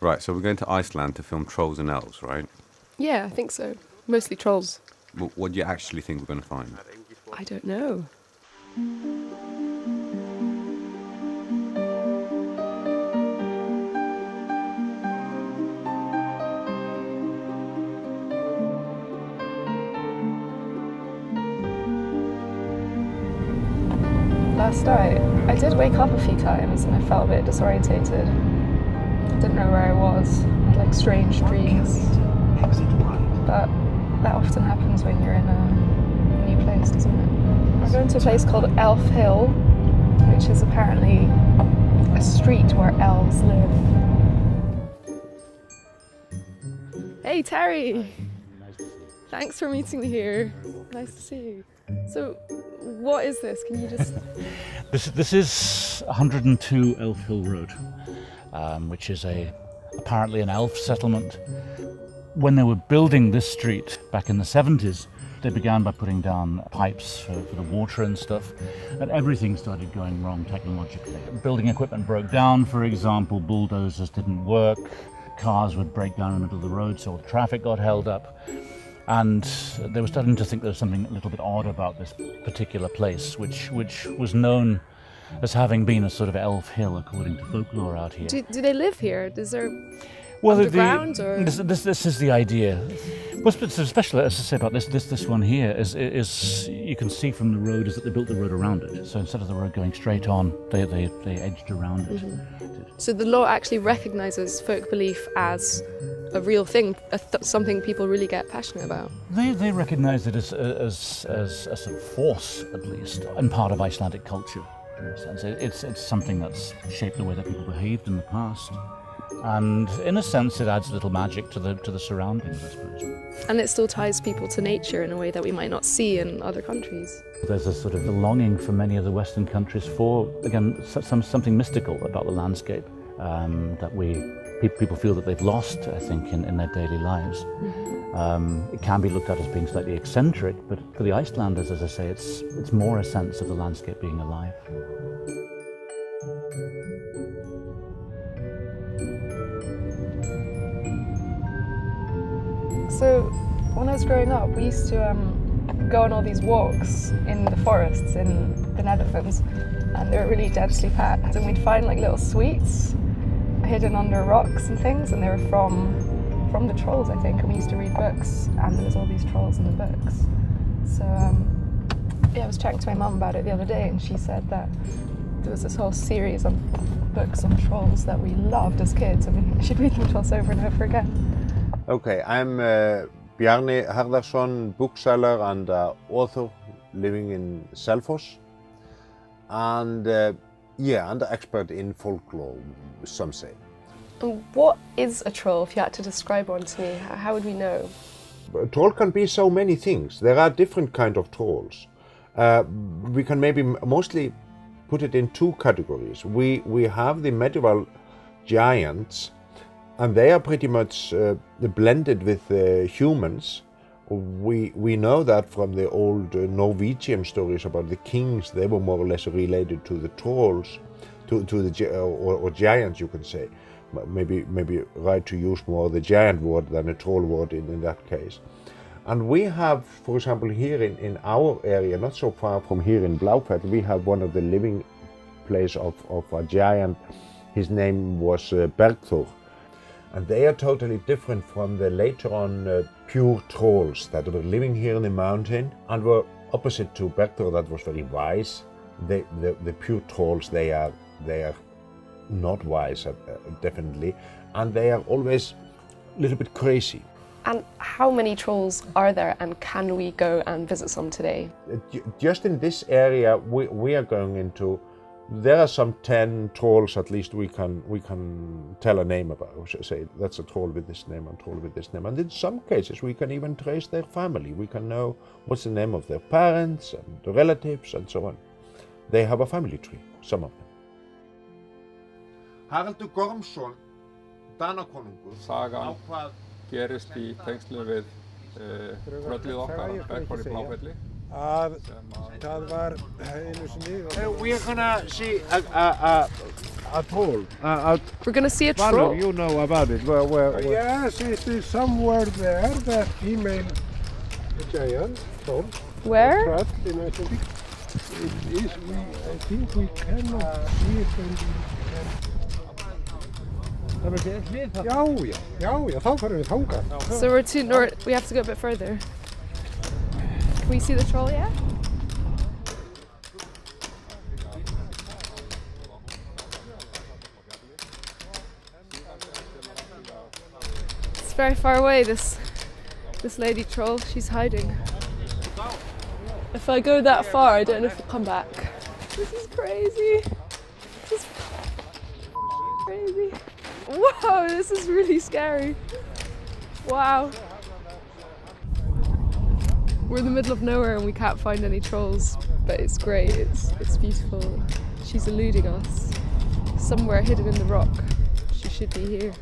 Right, so we're going to Iceland to film Trolls and Elves, right? Yeah, I think so. Mostly trolls. What do you actually think we're going to find? I don't know. Last night, I did wake up a few times and I felt a bit disorientated. I didn't know where I was. I had like strange dreams. But that often happens when you're in a new place, doesn't it? We're going to a place called Elf Hill, which is apparently a street where elves live. Hey Terry! Thanks for meeting me here. Nice to see you. So, what is this? Can you just... This is 102 Elf Hill Road, which is apparently an elf settlement. When they were building this street back in the 70s, they began by putting down pipes for the water and stuff, and everything started going wrong technologically. Building equipment broke down, for example, bulldozers didn't work, cars would break down in the middle of the road, so the traffic got held up. And they were starting to think there was something a little bit odd about this particular place, which was known as having been a sort of elf hill, according to folklore out here. Do they live here? Is there underground or...? This is the idea. What's special, as I say, about this one here is you can see from the road is that they built the road around it. So instead of the road going straight on, they edged around it. Mm-hmm. So the law actually recognises folk belief as a real thing, something people really get passionate about. They recognise it as a sort of force, at least, and part of Icelandic culture. In a sense, it's something that's shaped the way that people behaved in the past, and in a sense, it adds a little magic to the surroundings, I suppose. And it still ties people to nature in a way that we might not see in other countries. There's a sort of longing for many of the Western countries for, again, something mystical about the landscape that people feel that they've lost, I think, in their daily lives. Mm-hmm. It can be looked at as being slightly eccentric, but for the Icelanders, as I say, it's more a sense of the landscape being alive. So, when I was growing up, we used to go on all these walks in the forests in the Netherlands, and they were really densely packed, and we'd find like little sweets hidden under rocks and things, and they were from the trolls, I think, and we used to read books, and there was all these trolls in the books. So I was chatting to my mum about it the other day, and she said that there was this whole series of books on trolls that we loved as kids, and she'd read them to us over and over again. Okay, I'm Bjarni Harðarson, bookseller and author living in Selfoss, and and expert in folklore, some say. And what is a troll? If you had to describe one to me, how would we know? A troll can be so many things. There are different kinds of trolls. We can maybe mostly put it in two categories. We have the medieval giants, and they are pretty much blended with humans. We know that from the old Norwegian stories about the kings. They were more or less related to the trolls, to the giants, you can say. Maybe right to use more the giant word than a troll word in that case. And we have, for example, here in our area, not so far from here in Blaufell, we have one of the living place of a giant. His name was Bergthor. And they are totally different from the later on pure trolls that were living here in the mountain and were opposite to Bergthor, that was very wise. The pure trolls, they are not wise, definitely, and they are always a little bit crazy. And how many trolls are there, and can we go and visit some today? Just in this area we are going into, there are some 10 trolls at least we can tell a name about. We should say that's a troll with this name and troll with this name. And in some cases we can even trace their family. We can know what's the name of their parents and the relatives and so on. They have a family tree, some of them. Haraldur Gormsson, Danakonungur. Sagan gerist í tengslum við tröllið okkar, Bergþór í Bláfelli. Það var einu sinni. We are gonna see a atoll. We're gonna see a Valur, troll. you know about it. Where? Yes, it is somewhere there, the female giant troll. Where? Trapped in Iceland. It is, I think we cannot see it when we can. Já, þá farum við þangað. So we're to north. We have to go a bit further. Can we see the troll yet? It's very far away. This lady troll. She's hiding. If I go that far, I don't know if I'll come back. This is crazy. This is crazy. Whoa, this is really scary. Wow. We're in the middle of nowhere and we can't find any trolls, but it's great. It's beautiful. She's eluding us. Somewhere hidden in the rock. She should be here.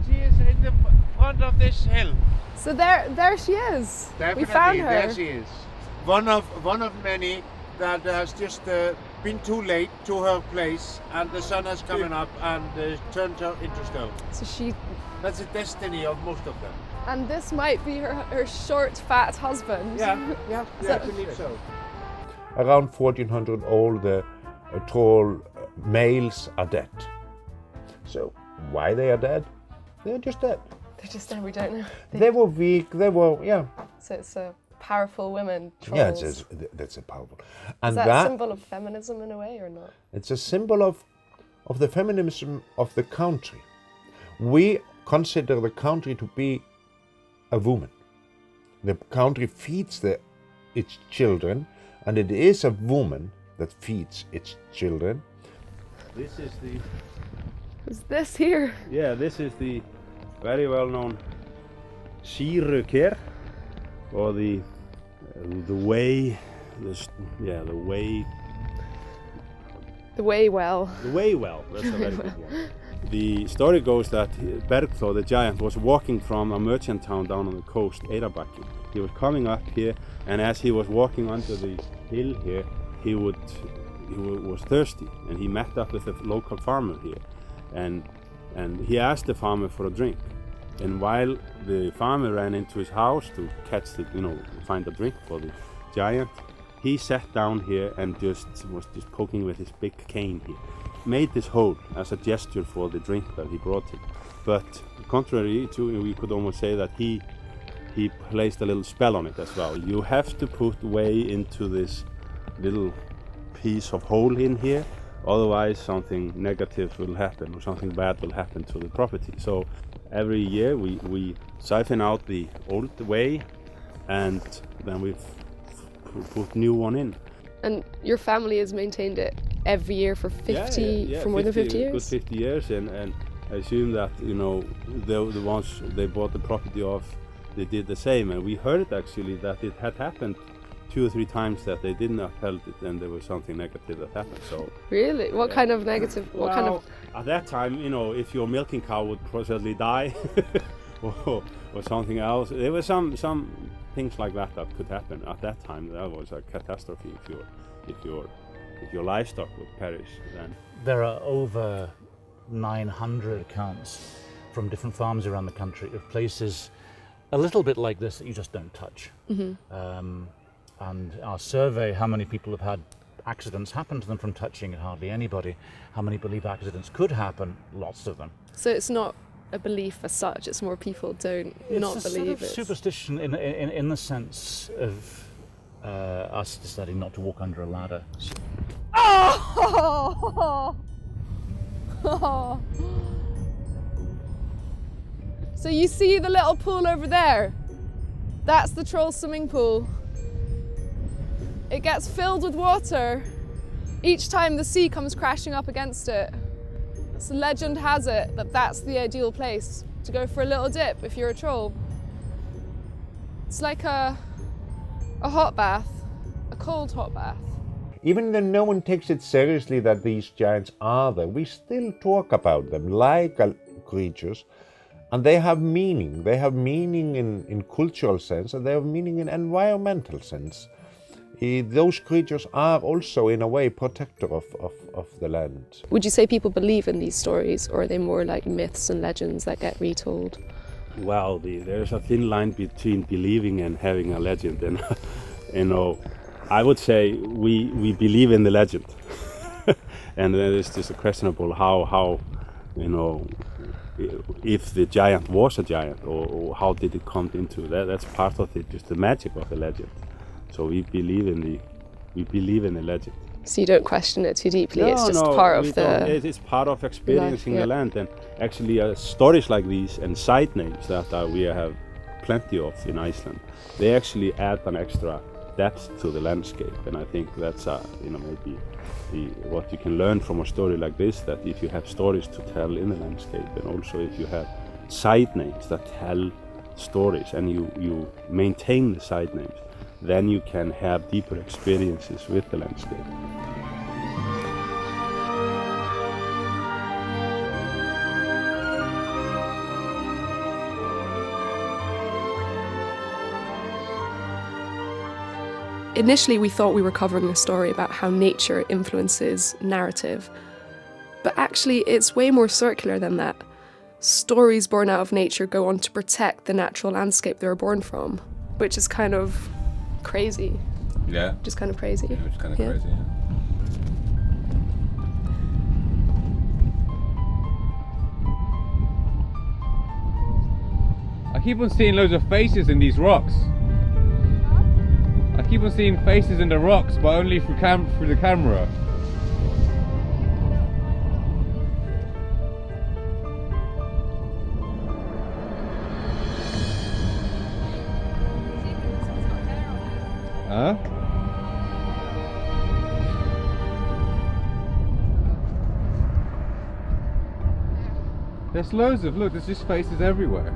She is in the front of this hill. So there she is. Definitely, we found her. there she is. One of many that has just been too late to her place, and the sun has come up and turned her into stone. So That's the destiny of most of them. and this might be her short, fat husband. Yeah, I believe so. Around 1400, all the troll males are dead. So why they are dead? They're just dead. They're just there. We don't know. They were weak. They were So it's a powerful women trolls. Yeah, that's a powerful. And Is that a symbol of feminism in a way or not? it's a symbol of the feminism of the country. We consider the country to be a woman. The country feeds its children, and it is a woman that feeds its children. This is the Is this here? this is the very well known Sýruker, or the way well. That's a very good one. The story goes that Bergþór the giant was walking from a merchant town down on the coast, Eyrarbakki. He was coming up here, and as he was walking onto the hill here, he was thirsty, and he met up with a local farmer here, and he asked the farmer for a drink. And while the farmer ran into his house to find a drink for the giant, he sat down here and was just poking with his big cane here. Made this hole as a gesture for the drink that he brought him. But contrary to, we could almost say that he placed a little spell on it as well. You have to put way into this little piece of hole in here, otherwise something negative will happen or something bad will happen to the property. So every year we siphon out the old way, and then we put new one in. And your family has maintained it every year for for more than 50 years? Good 50 years, and I assume that the ones they bought the property off, they did the same. And we heard actually that it had happened 2 or 3 times that they didn't uphold it, and there was something negative that happened. So Really? What kind of negative? What kind of? At that time, if your milking cow would possibly die, or something else, there were some things like that could happen at that time. That was a catastrophe if your livestock would perish. Then There are over 900 accounts from different farms around the country of places a little bit like this that you just don't touch. And our survey, how many people have had accidents happen to them from touching it, hardly anybody. How many believe accidents could happen? Lots of them. So it's not a belief as such, it's more people don't not It's a believe sort of it. superstition in the sense of us deciding not to walk under a ladder. Oh! So you see the little pool over there? That's the troll swimming pool. It gets filled with water each time the sea comes crashing up against it. So legend has it that that's the ideal place to go for a little dip if you're a troll. It's like a hot bath, a cold hot bath. Even though no one takes it seriously that these giants are there, we still talk about them like creatures, and they have meaning. They have meaning in cultural sense, and they have meaning in environmental sense. those creatures are also in a way protector of the land. Would you say people believe in these stories, or are they more like myths and legends that get retold? Well, there's a thin line between believing and having a legend, and I would say we believe in the legend, and then it's just questionable how if the giant was a giant, or how did it come into that. That's part of it, just the magic of the legend. So we believe in the legend. So you don't question it too deeply. It's just part of the. It's part of experiencing life, the land, and actually stories like these and side names that we have plenty of in Iceland. They actually add an extra depth to the landscape, and I think that's maybe what you can learn from a story like this. That if you have stories to tell in the landscape, and also if you have side names that tell stories, and you maintain the side names, then you can have deeper experiences with the landscape. Initially, we thought we were covering a story about how nature influences narrative, but actually it's way more circular than that. Stories born out of nature go on to protect the natural landscape they were born from, which is kind of crazy. Yeah. Just kind of crazy. Yeah, which is kind of crazy, I keep on seeing loads of faces in these rocks. I keep on seeing faces in the rocks, but only through the camera. Huh? There's loads of, look, there's just faces everywhere.